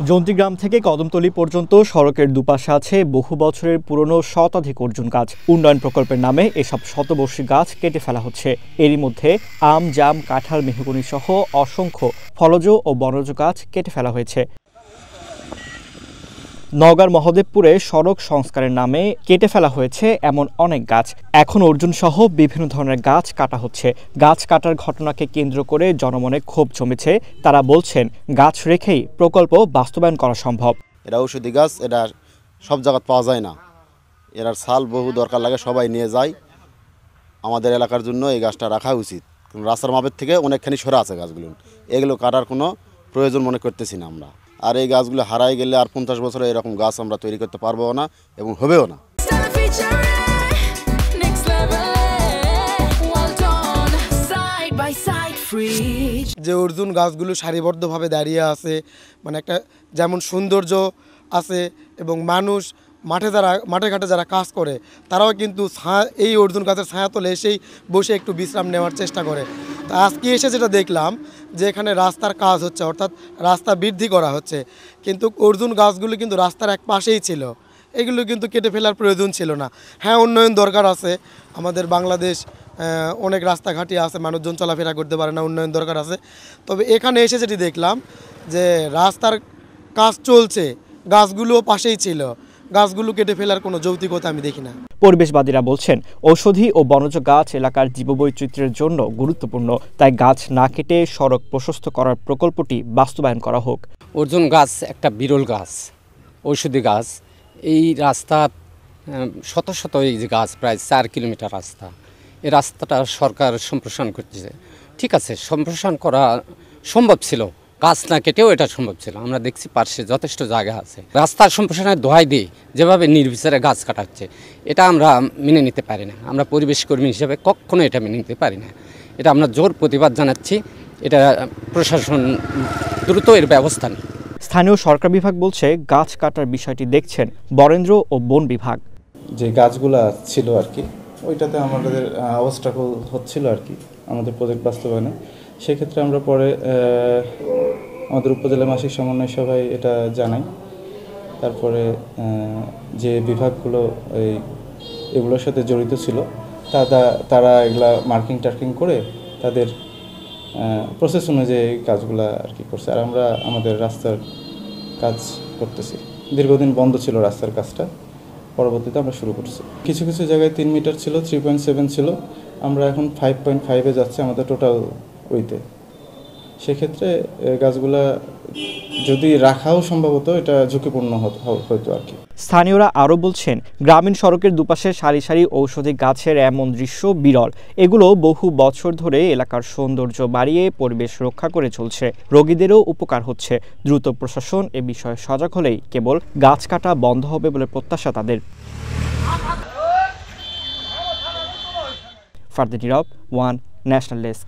জন্তিগ্রাম থেকে কদমতলী পর্যন্ত সড়কের দুপাশে আছে বহু বছরের পুরনো শতাধিক অর্জুন গাছ। উন্নয়ন প্রকল্পের নামে এসব শতবর্ষী গাছ কেটে ফেলা হচ্ছে। এরই মধ্যে আম, জাম, কাঁঠাল, মেহগনি সহ অসংখ্য ফলজ ও বনজ গাছ কেটে ফেলা হয়েছে। নওগাঁর মহদেবপুরে সড়ক সংস্কারের নামে কেটে ফেলা হয়েছে এমন অনেক গাছ। এখন অর্জুন সহ বিভিন্ন ধরনের গাছ কাটা হচ্ছে। গাছ কাটার ঘটনাকে কেন্দ্র করে জনমনে ক্ষোভ জমেছে। তারা বলছেন, গাছ রেখেই প্রকল্প বাস্তবায়ন করা সম্ভব। এটা ঔষধি গাছ, এটা সব জায়গায় পাওয়া যায় না। এর ছাল বহু দরকার লাগে, সবাই নিয়ে যায়। আমাদের এলাকার জন্য এই গাছটা রাখা উচিত। রাস্তার মাপের থেকে অনেকখানি সরে আছে গাছগুলো। এগুলো কাটার কোনো প্রয়োজন মনে করতেছি না আমরা। আর এই গাছগুলো হারাই গেলে আর 50 বছরে এরকম গাছ আমরা তৈরি করতে পারবো না এবং হবেও না। যে অর্জুন গাছগুলো সারিবদ্ধভাবে দাঁড়িয়ে আছে, মানে একটা যেমন সৌন্দর্য আছে, এবং মানুষ মাঠে ঘাটে যারা কাজ করে তারাও কিন্তু এই অর্জুন গাছের ছায়াতলে এসেই বসে একটু বিশ্রাম নেওয়ার চেষ্টা করে। তা আজকে এসে যেটা দেখলাম যে এখানে রাস্তার কাজ হচ্ছে, অর্থাৎ রাস্তা বৃদ্ধি করা হচ্ছে, কিন্তু অর্জুন গাছগুলো কিন্তু রাস্তার এক পাশেই ছিল। এগুলো কিন্তু কেটে ফেলার প্রয়োজন ছিল না। হ্যাঁ, উন্নয়ন দরকার আছে। আমাদের বাংলাদেশ অনেক রাস্তাঘাটই আছে, মানুষজন চলাফেরা করতে পারে না, উন্নয়ন দরকার আছে। তবে এখানে এসে যেটি দেখলাম যে রাস্তার কাজ চলছে, গাছগুলোও পাশেই ছিল, গাছগুলো কেটে ফেলার কোনো যৌক্তিকতা আমি দেখি না। পরিবেশবাদীরা বলছেন, ঔষধি ও বনজ গাছ এলাকার জীববৈচিত্র্যের জন্য গুরুত্বপূর্ণ। তাই গাছ না কেটে সড়ক প্রশস্ত করার প্রকল্পটি বাস্তবায়ন করা হোক। অর্জুন গাছ একটা বিরল গাছ, ঔষধি গাছ। এই রাস্তা শত শত এই যে গাছ, প্রায় 4 কিলোমিটার রাস্তা। এই রাস্তাটা সরকার সম্প্রসারণ করতেছে। ঠিক আছে, সম্প্রসারণ করা সম্ভব ছিল, গাছ না কেটেও এটা সম্ভব ছিল। আমরা দেখছি পার্শ্বে যথেষ্ট জায়গা আছে। রাস্তার সম্প্রসারণের দোহাই দিয়ে যেভাবে নির্বিচারে গাছ কাটা হচ্ছে, এটা আমরা মেনে নিতে পারি না। আমরা পরিবেশ কর্মী হিসেবে কখনো এটা মেনে নিতে পারি না। এটা আমরা জোর প্রতিবাদ জানাচ্ছি। এটা প্রশাসন দ্রুত এর ব্যবস্থা নেয়। স্থানীয় সরকার বিভাগ বলছে, গাছ কাটার বিষয়টি দেখছেন বরেন্দ্র ও বন বিভাগ। যে গাছগুলা ছিল আর কি, ওইটাতে আমাদের অবস্ট্রাকল হচ্ছিল আর কি আমাদের প্রজেক্ট বাস্তবায়নে। সেক্ষেত্রে আমরা পরে আমাদের উপজেলা মাসিক সমন্বয় সভায় এটা জানাই। তারপরে যে বিভাগগুলো এগুলোর সাথে জড়িত ছিল তারা এগুলা মার্কিং টার্কিং করে তাদের প্রসেস অনুযায়ী কাজগুলো আর কি করছে। আর আমরা আমাদের রাস্তার কাজ করতেছি। দীর্ঘদিন বন্ধ ছিল রাস্তার কাজটা, পরবর্তীতে আমরা শুরু করছি। কিছু কিছু জায়গায় 3 মিটার ছিল, 3.7 ছিল, আমরা এখন 5.5-এ যাচ্ছে আমাদের টোটাল ওইতে। সেক্ষেত্রে গাছগুলা যদি রাখাও সম্ভবত এটা ঝুঁকিপূর্ণ হতো আর কি। স্থানীয়রা আরও বলছেন, গ্রামীণ সড়কের দুপাশে সারি সারি ঔষধি গাছের এমন দৃশ্য বিরল। এগুলো বহু বছর ধরে এলাকার সৌন্দর্য বাড়িয়ে পরিবেশ রক্ষা করে চলছে। রোগীদেরও উপকার হচ্ছে। দ্রুত প্রশাসন এ বিষয়ে সজাগ হলেই কেবল গাছ কাটা বন্ধ হবে বলে প্রত্যাশা তাদের। ফারদিন নীরব, ওয়ান ন্যাশনাল ডেস্ক।